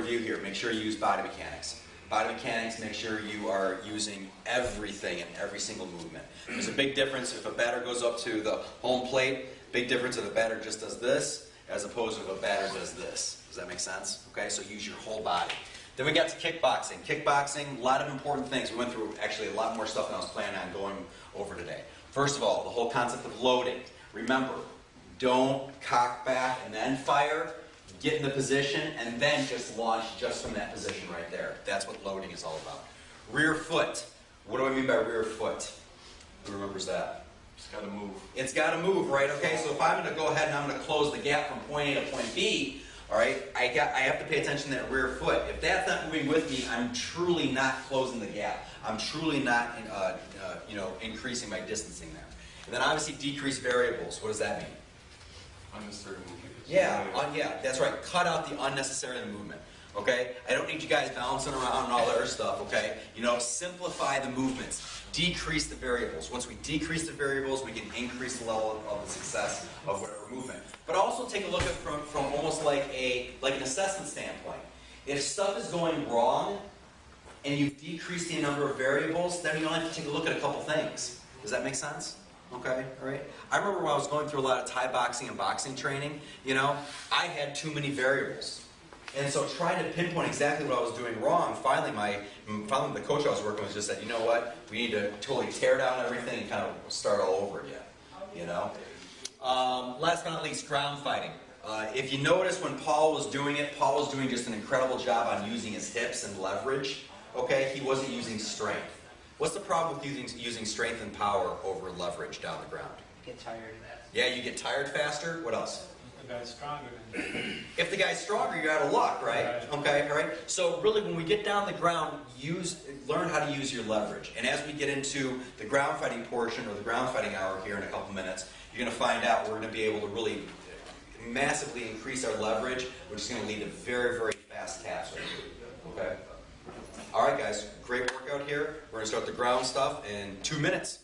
Review here, make sure you use body mechanics. Body mechanics, make sure you are using everything in every single movement. There's a big difference if a batter goes up to the home plate, big difference if a batter just does this, as opposed to if a batter does this. Does that make sense? Okay, so use your whole body. Then we got to kickboxing. Kickboxing, a lot of important things. We went through actually a lot more stuff than I was planning on going over today. First of all, the whole concept of loading. Remember, don't cock back and then fire. Get in the position and then just launch just from that position right there. That's what loading is all about. Rear foot. What do I mean by rear foot? Who remembers that? It's got to move. It's got to move, right? Okay, so if I'm going to go ahead and I'm going to close the gap from point A to point B, all right, I have to pay attention to that rear foot. If that's not moving with me, I'm truly not closing the gap. I'm truly not, increasing my distancing there. And then obviously decrease variables. What does that mean? Unnecessary movement. Yeah, that's right. Cut out the unnecessary movement. Okay? I don't need you guys bouncing around and all that other stuff, okay? Simplify the movements. Decrease the variables. Once we decrease the variables, we can increase the level of the success of whatever movement. But also take a look at it from almost like an assessment standpoint. If stuff is going wrong and you've decreased the number of variables, then you only have to take a look at a couple things. Does that make sense? Okay, all right. I remember when I was going through a lot of Thai boxing and boxing training, I had too many variables. And so trying to pinpoint exactly what I was doing wrong, finally the coach I was working with just said, you know what, we need to totally tear down everything and kind of start all over again, Last but not least, ground fighting. If you notice when Paul was doing it, Paul was doing just an incredible job on using his hips and leverage, okay? He wasn't using strength. What's the problem with using strength and power over leverage down the ground? Get tired. Yeah, you get tired faster. What else? If the guy's stronger. If the guy's stronger, you're out of luck, right? Okay, all right. So really, when we get down the ground, learn how to use your leverage. And as we get into the ground fighting portion or the ground fighting hour here in a couple minutes, you're going to find out we're going to be able to really massively increase our leverage, which is going to lead to very, very fast taps. Okay. All right, guys, great workout here. We're going to start the ground stuff in 2 minutes.